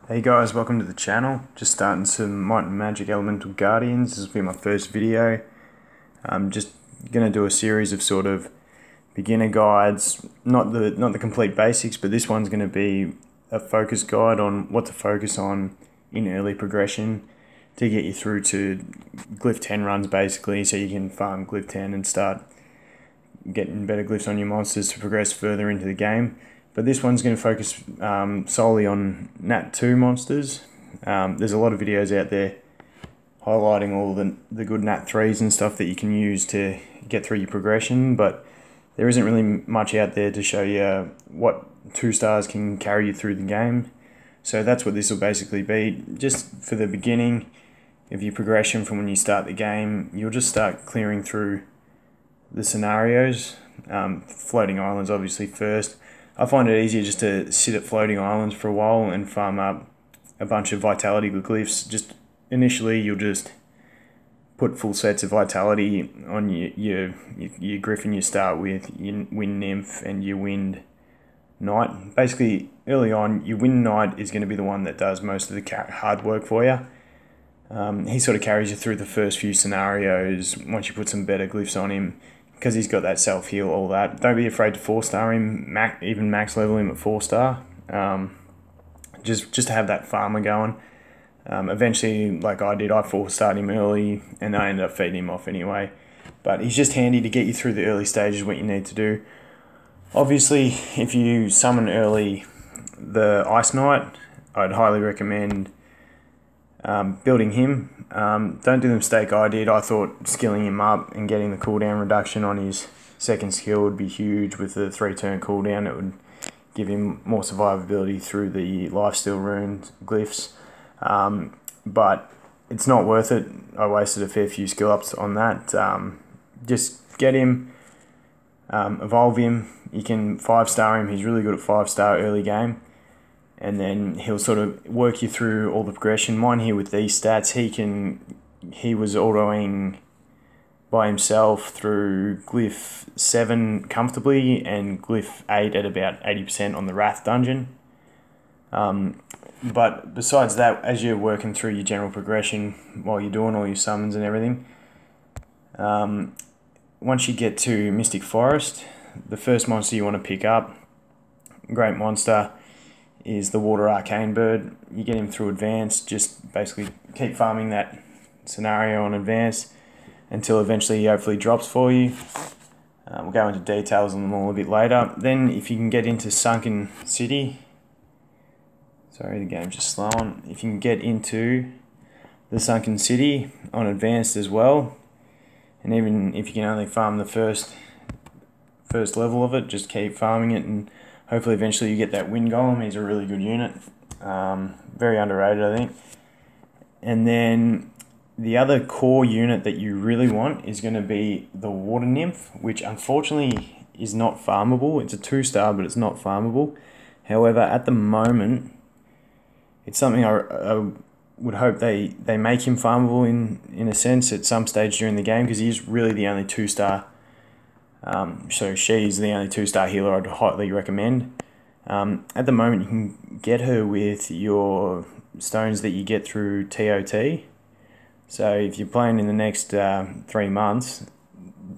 Hey guys, welcome to the channel. Just starting some Might and Magic Elemental Guardians. This will be my first video. I'm just going to do a series of sort of beginner guides, not the complete basics, but this one's going to be a focus guide on what to focus on in early progression to get you through to Glyph 10 runs basically, so you can farm Glyph 10 and start getting better glyphs on your monsters to progress further into the game. But this one's going to focus solely on Nat 2 monsters. There's a lot of videos out there highlighting all the good Nat 3s and stuff that you can use to get through your progression, but there isn't really much out there to show you what 2 stars can carry you through the game. So that's what this will basically be. Just for the beginning of your progression from when you start the game, you'll just start clearing through the scenarios. Floating islands obviously first. I find it easier just to sit at floating islands for a while and farm up a bunch of vitality glyphs. Just initially, you'll just put full sets of vitality on your griffin you start with, your wind nymph and your wind knight. Basically, early on, your wind knight is going to be the one that does most of the hard work for you. He sort of carries you through the first few scenarios once you put some better glyphs on him, because he's got that self-heal, all that. Don't be afraid to 4-star him, even max level him at 4-star. Just to have that farmer going. Eventually, like I did, I 4-starred him early, and I ended up feeding him off anyway. But he's just handy to get you through the early stages, what you need to do. Obviously, if you summon early the Ice Knight, I'd highly recommend building him. Don't do the mistake I did. I thought skilling him up and getting the cooldown reduction on his second skill would be huge with the 3-turn cooldown. It would give him more survivability through the lifesteal runes glyphs. But it's not worth it. I wasted a fair few skill ups on that. Just get him, evolve him. You can 5-star him. He's really good at 5-star early game. And then he'll sort of work you through all the progression. Mine here with these stats, he was autoing by himself through Glyph 7 comfortably and Glyph 8 at about 80% on the Wrath dungeon. But besides that, as you're working through your general progression while you're doing all your summons and everything, once you get to Mystic Forest, the first monster you want to pick up, great monster, is the Water Arcane bird. You get him through advanced, just basically keep farming that scenario on advanced until eventually he hopefully drops for you. We'll go into details on them all a bit later. Then if you can get into Sunken City, sorry, the game's just slowing. If you can get into the Sunken City on advanced as well, and even if you can only farm the first level of it, just keep farming it, and hopefully eventually you get that wind golem. He's a really good unit. Very underrated, I think. And then the other core unit that you really want is going to be the water nymph, which unfortunately is not farmable. It's a 2-star, but it's not farmable. However, at the moment, it's something I would hope they make him farmable in a sense at some stage during the game, because he's really the only 2-star. So she's the only 2-star healer I'd highly recommend. At the moment, you can get her with your stones that you get through TOT. So if you're playing in the next 3 months,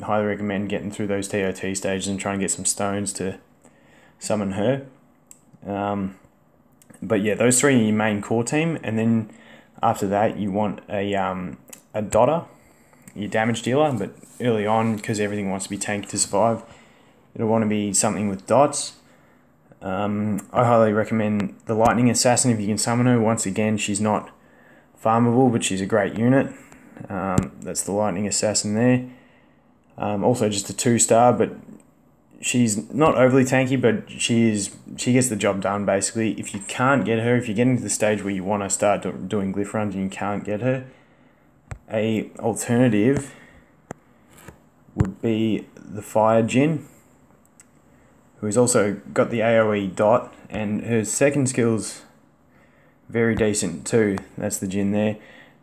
highly recommend getting through those TOT stages and trying to get some stones to summon her. But yeah, those 3 are your main core team, and then after that you want a dotter, your damage dealer, but early on, because everything wants to be tanked to survive, it'll want to be something with dots. I highly recommend the Lightning Assassin if you can summon her. Once again, she's not farmable, but she's a great unit. That's the Lightning Assassin there. Also just a 2-star, but she's not overly tanky, but she gets the job done basically. If you can't get her, if you're getting to the stage where you want to start doing glyph runs and you can't get her, a alternative would be the Fire Djinn, who's also got the AoE dot, and her second skill's very decent too. That's the Djinn there.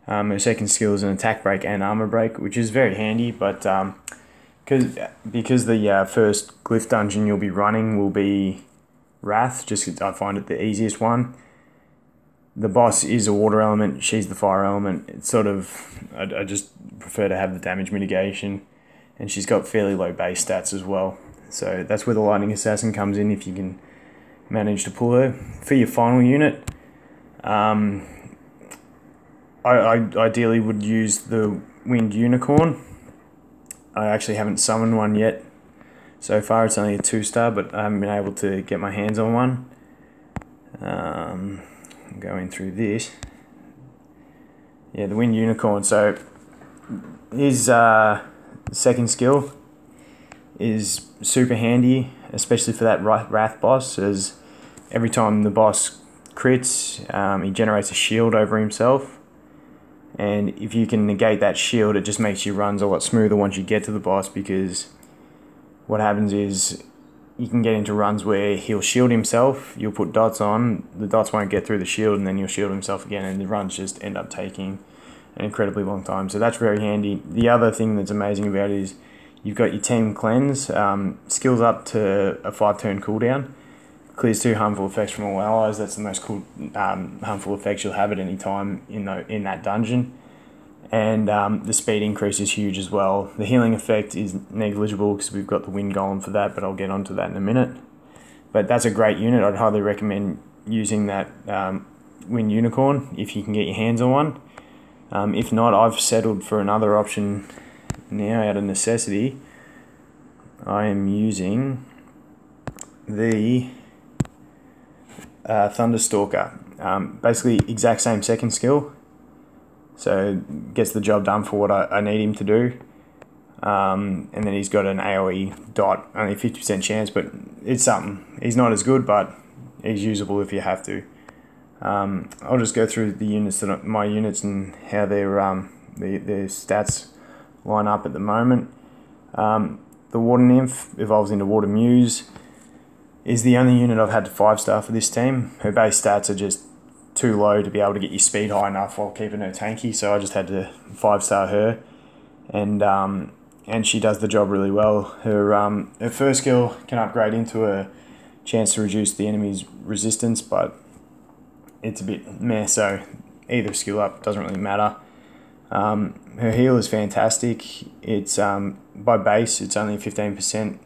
Her second skill is an attack break and armor break, which is very handy, but because the first glyph dungeon you'll be running will be Wrath, just 'cause I find it the easiest one. the boss is a water element, she's the fire element. It's sort of, I just prefer to have the damage mitigation, and she's got fairly low base stats as well. So that's where the lightning assassin comes in if you can manage to pull her. For your final unit, I ideally would use the winged unicorn. I actually haven't summoned one yet. So far it's only a 2-star, but I haven't been able to get my hands on one. Going through this. Yeah, the winged unicorn. So his second skill is super handy, especially for that wrath boss, as every time the boss crits, he generates a shield over himself, and if you can negate that shield, it just makes your runs a lot smoother once you get to the boss, because what happens is you can get into runs where he'll shield himself, you'll put dots on, the dots won't get through the shield, and then you'll shield himself again, and the runs just end up taking an incredibly long time. So that's very handy. The other thing that's amazing about it is you've got your team cleanse, skills up to a 5-turn cooldown, clears 2 harmful effects from all allies. That's the most cool harmful effects you'll have at any time in that dungeon. And the speed increase is huge as well. The healing effect is negligible because we've got the wind golem for that, but I'll get onto that in a minute. But that's a great unit. I'd highly recommend using that wind unicorn if you can get your hands on one. If not, I've settled for another option now out of necessity. I am using the Thunder Stalker. Basically exact same second skill, so gets the job done for what I need him to do. And then he's got an AoE dot, only 50% chance, but it's something. He's not as good, but he's usable if you have to. I'll just go through the units, my units, and how their stats line up at the moment. The Water Nymph evolves into Water Muse, is the only unit I've had to 5-star for this team. Her base stats are just too low to be able to get your speed high enough while keeping her tanky, so I just had to 5-star her, and she does the job really well. Her first skill can upgrade into a chance to reduce the enemy's resistance, but it's a bit meh, so either skill up doesn't really matter. Her heal is fantastic. It's by base it's only 15%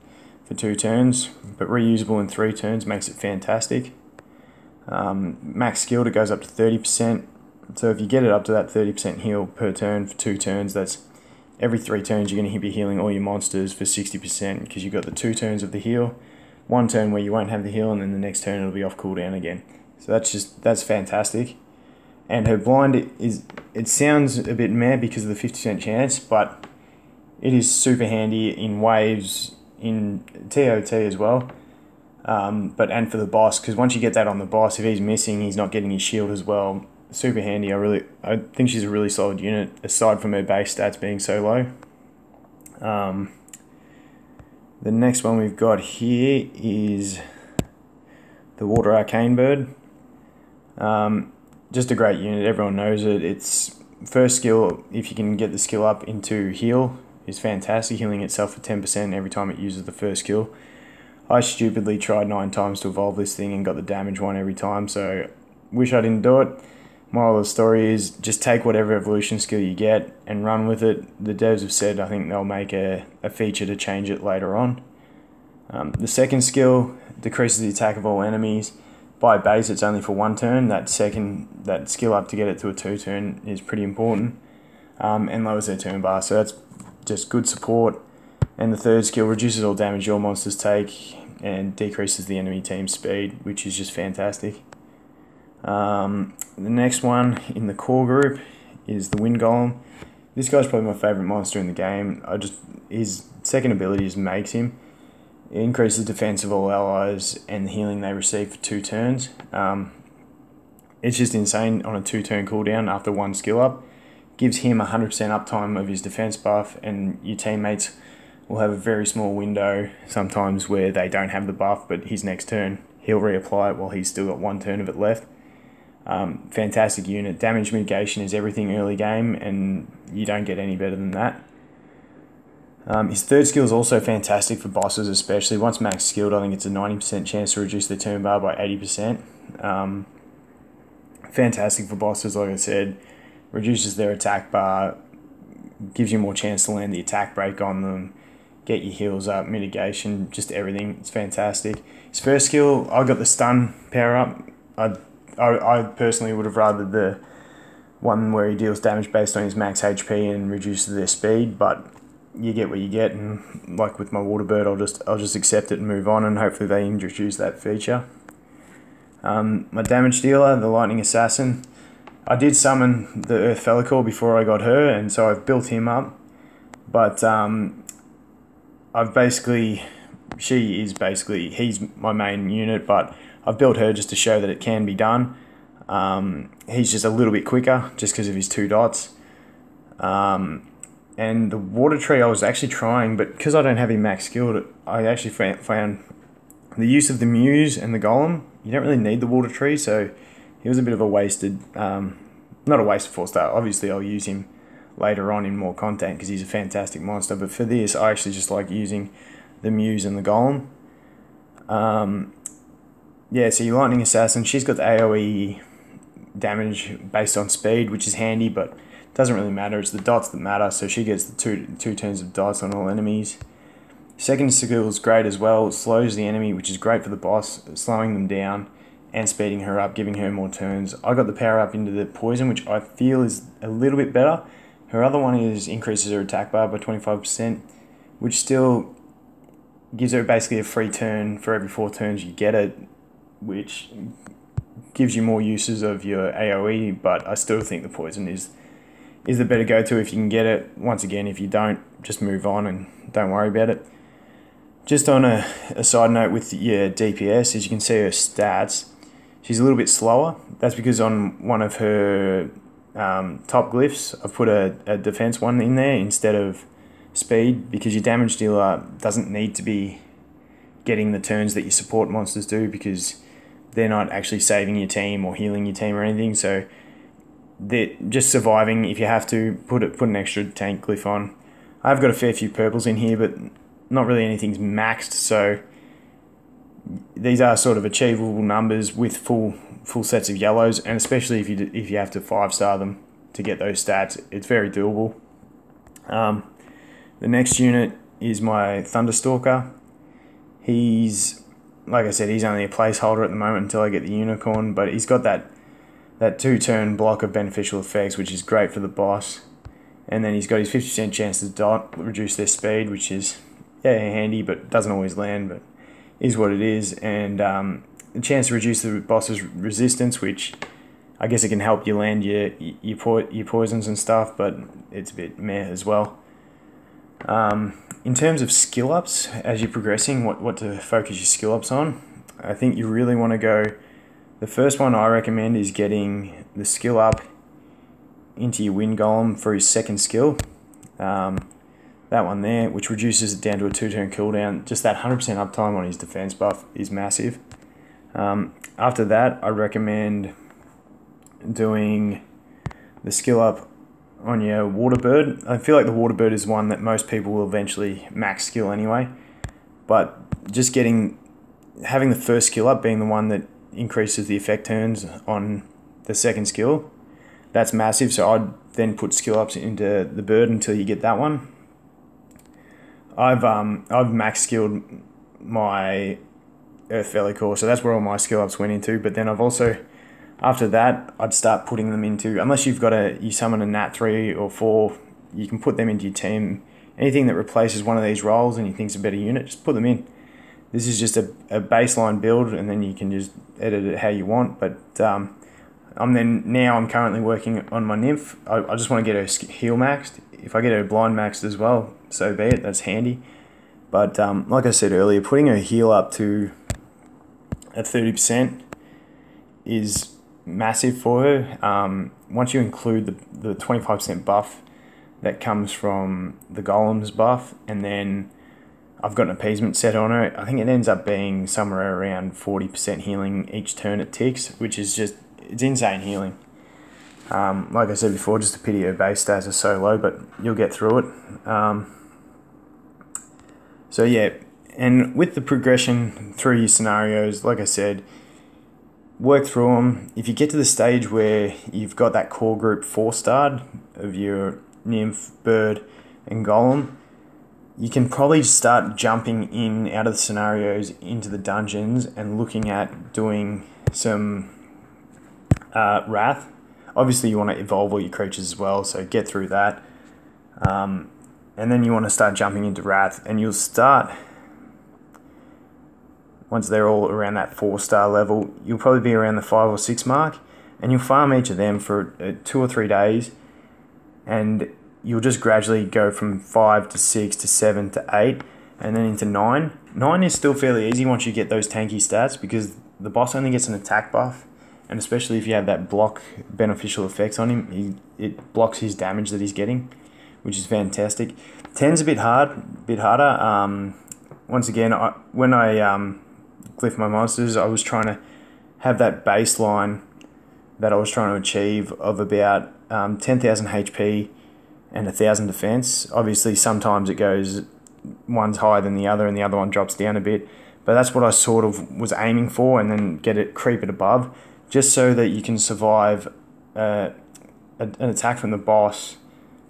for 2 turns, but reusable in 3 turns makes it fantastic. Max skilled, it goes up to 30%, so if you get it up to that 30% heal per turn for 2 turns, that's every 3 turns you're going to be healing all your monsters for 60%, because you've got the 2 turns of the heal, 1 turn where you won't have the heal, and then the next turn it'll be off cooldown again. So that's fantastic. And her blind it sounds a bit meh because of the 50% chance, but it is super handy in waves, in TOT as well. And for the boss, because once you get that on the boss, if he's missing, he's not getting his shield as well. Super handy. I think she's a really solid unit, aside from her base stats being so low. The next one we've got here is the Water Arcane Bird. Just a great unit, everyone knows it. Its first skill, if you can get the skill up into heal, is fantastic, healing itself for 10% every time it uses the first skill. I stupidly tried 9 times to evolve this thing and got the damage one every time, so wish I didn't do it. Moral of the story is just take whatever evolution skill you get and run with it. The devs have said I think they'll make a feature to change it later on. The second skill decreases the attack of all enemies. By base it's only for 1 turn. That skill up to get it to a 2-turn is pretty important, and lowers their turn bar, so that's just good support. And the third skill reduces all damage your monsters take and decreases the enemy team's speed, which is just fantastic. The next one in the core group is the Wind Golem. This guy's probably my favourite monster in the game. His second ability just makes him. It increases defense of all allies and the healing they receive for 2 turns. It's just insane on a 2-turn cooldown after 1 skill up. Gives him 100% uptime of his defense buff, and your teammates will have a very small window sometimes where they don't have the buff, but his next turn he'll reapply it while he's still got 1 turn of it left. Fantastic unit. Damage mitigation is everything early game, and you don't get any better than that. His third skill is also fantastic for bosses, especially. Once max skilled, I think it's a 90% chance to reduce their turn bar by 80%. Fantastic for bosses, like I said. Reduces their attack bar, gives you more chance to land the attack break on them, get your heals up, mitigation, just everything. It's fantastic. His first skill, I got the stun power up. I personally would have rathered the one where he deals damage based on his max HP and reduces their speed, but you get what you get, and like with my water bird, I'll just accept it and move on, and hopefully they introduce that feature. My damage dealer, the lightning assassin, I did summon the earth Felicor before I got her, and so I've built him up, but he's my main unit, but I've built her just to show that it can be done. He's just a little bit quicker just because of his 2 dots. And the water tree I was actually trying, but because I don't have him max skilled, I actually found the use of the muse and the golem, you don't really need the water tree, so he was a bit of a wasted, not a wasted 4-star. Obviously I'll use him later on in more content because he's a fantastic monster, but for this I actually just like using the muse and the golem. Yeah, so your lightning assassin, she's got the AoE damage based on speed, which is handy, but doesn't really matter. It's the dots that matter, so she gets the two turns of dots on all enemies. Second skill is great as well. It slows the enemy, which is great for the boss, slowing them down and speeding her up, giving her more turns. I got the power up into the poison, which I feel is a little bit better. Her other one increases her attack bar by 25%, which still gives her basically a free turn for every 4 turns you get it, which gives you more uses of your AoE, but I still think the poison is the better go-to if you can get it. Once again, if you don't, just move on and don't worry about it. Just on a side note with your DPS, as you can see her stats, she's a little bit slower. That's because on one of her top glyphs, I've put a defense one in there instead of speed, because your damage dealer doesn't need to be getting the turns that your support monsters do, because they're not actually saving your team or healing your team or anything, so they're just surviving. If you have to, put an extra tank glyph on. I've got a fair few purples in here, but not really anything's maxed, so these are sort of achievable numbers with full sets of yellows, and especially if you have to 5-star them to get those stats, it's very doable. The next unit is my Stalker. He's, like I said, he's only a placeholder at the moment until I get the unicorn, but he's got that 2-turn block of beneficial effects, which is great for the boss. And then he's got his 50% chance to dot, reduce their speed, which is handy, but doesn't always land, but is what it is. And the chance to reduce the boss's resistance, which I guess it can help you land your poisons and stuff, but it's a bit meh as well. In terms of skill ups, as you're progressing, what to focus your skill ups on, I think you really want to go. The first one I recommend is getting the skill up into your wind golem for his second skill. That one there, which reduces it down to a 2-turn cooldown. Just that 100% uptime on his defense buff is massive. After that, I recommend doing the skill up on your water bird. I feel like the water bird is one that most people will eventually max skill anyway, but just having the first skill up being the one that increases the effect turns on the second skill, that's massive. So I'd then put skill ups into the bird until you get that one. I've max skilled my earth Felicor, so that's where all my skill ups went into. But then I've also, after that, I'd start putting them into, unless you summon a nat 3 or 4, you can put them into your team. Anything that replaces one of these roles and you think's a better unit, just put them in. This is just a baseline build, and then you can just edit it how you want. But I'm currently working on my Nymph. I just want to get her heal maxed. If I get her blind maxed as well, so be it. That's handy. But like I said earlier, putting her heal up to at 30% is massive for her. Once you include the 25% buff that comes from the golem's buff, and then I've got an appeasement set on her, I think it ends up being somewhere around 40% healing each turn it ticks, which is it's insane healing. Like I said before, just a pity her base stats are so low, but you'll get through it. So yeah, and with the progression through your scenarios, like I said, work through them. If you get to the stage where you've got that core group 4-starred of your Nymph, Bird and Golem, you can probably start jumping in out of the scenarios into the dungeons and looking at doing some Wrath. Obviously you want to evolve all your creatures as well, so get through that. And then you want to start jumping into Wrath, and you'll start, once they're all around that 4-star level, you'll probably be around the 5 or 6 mark, and you'll farm each of them for 2 or 3 days, and you'll just gradually go from 5 to 6 to 7 to 8, and then into 9. 9 is still fairly easy once you get those tanky stats, because the boss only gets an attack buff, and especially if you have that block beneficial effects on him, it blocks his damage that he's getting, which is fantastic. 10's a bit harder. Once again, when I glyph my monsters, I was trying to have that baseline that I was trying to achieve of about 10,000 HP and 1,000 defense. Obviously, sometimes it goes, one's higher than the other and the other one drops down a bit, but that's what I sort of was aiming for, and then creep it above, just so that you can survive an attack from the boss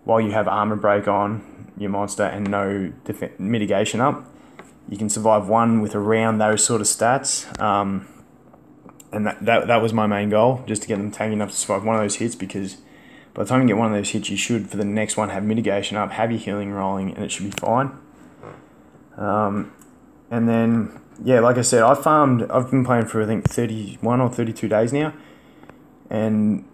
while you have armor break on your monster and no mitigation up. You can survive one with around those sort of stats, and that was my main goal, just to get them tanky enough to survive one of those hits, because by the time you get one of those hits, you should, for the next one, have mitigation up, have your healing rolling, and it should be fine. And then, yeah, like I said, I've been playing for, I think, 31 or 32 days now, and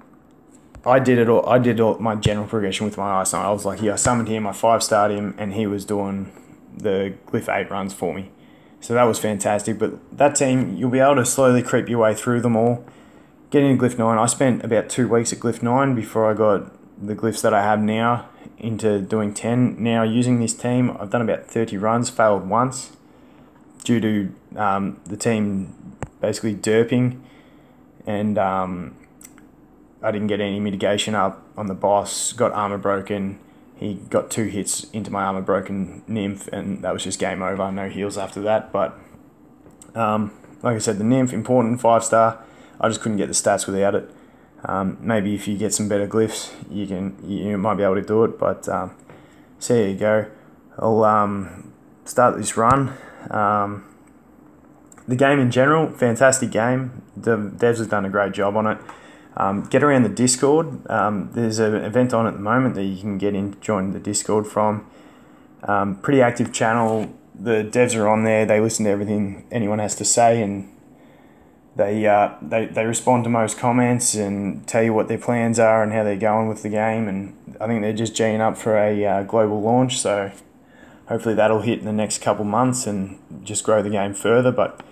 I did all my general progression with my Ice Knight. I was like, yeah, I summoned him, I 5-starred him, and he was doing the Glyph 8 runs for me. So that was fantastic. But that team, you'll be able to slowly creep your way through them all. Getting to Glyph 9, I spent about 2 weeks at Glyph 9 before I got the glyphs that I have now into doing 10. Now, using this team, I've done about 30 runs, failed once, due to the team basically derping, and I didn't get any mitigation up on the boss, got armor broken. He got 2 hits into my armor broken Nymph, and that was just game over, no heals after that. But like I said, the Nymph, important, 5-star. I just couldn't get the stats without it. Maybe if you get some better glyphs, you might be able to do it, but so there you go. I'll start this run. The game in general, fantastic game. The devs have done a great job on it. Get around the Discord. There's an event on at the moment that you can join the Discord from. Pretty active channel. The devs are on there. They listen to everything anyone has to say, and they respond to most comments and tell you what their plans are and how they're going with the game. And I think they're just geeing up for a global launch, so hopefully that'll hit in the next couple months and just grow the game further. But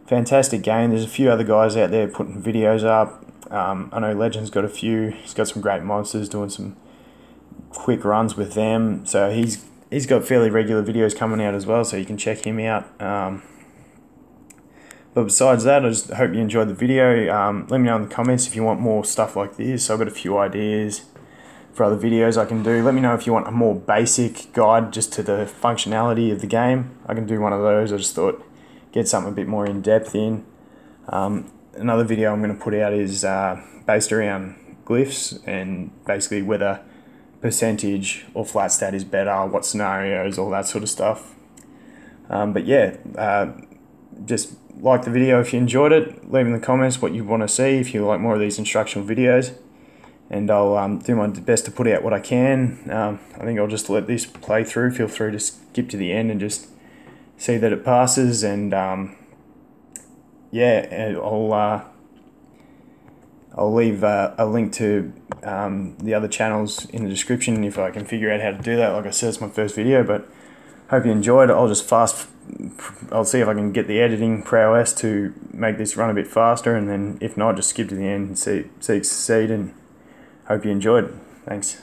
fantastic game. There's a few other guys out there putting videos up. I know Legend's got a few. He's got some great monsters, doing some quick runs with them. So he's got fairly regular videos coming out as well, so you can check him out. But besides that, I just hope you enjoyed the video. Let me know in the comments if you want more stuff like this. I've got a few ideas for other videos I can do. Let me know if you want a more basic guide just to the functionality of the game. I can do one of those. I just thought get something a bit more in depth in. Another video I'm going to put out is based around glyphs and basically whether percentage or flat stat is better, what scenarios, all that sort of stuff. But yeah, just like the video if you enjoyed it. Leave in the comments what you want to see if you like more of these instructional videos, and I'll do my best to put out what I can. I think I'll just let this play through. Feel free to skip to the end and just see that it passes, and yeah, I'll leave a link to the other channels in the description if I can figure out how to do that. Like I said, it's my first video, but hope you enjoyed it. I'll see if I can get the editing prowess to make this run a bit faster, and then if not, just skip to the end and see succeed, and hope you enjoyed. Thanks.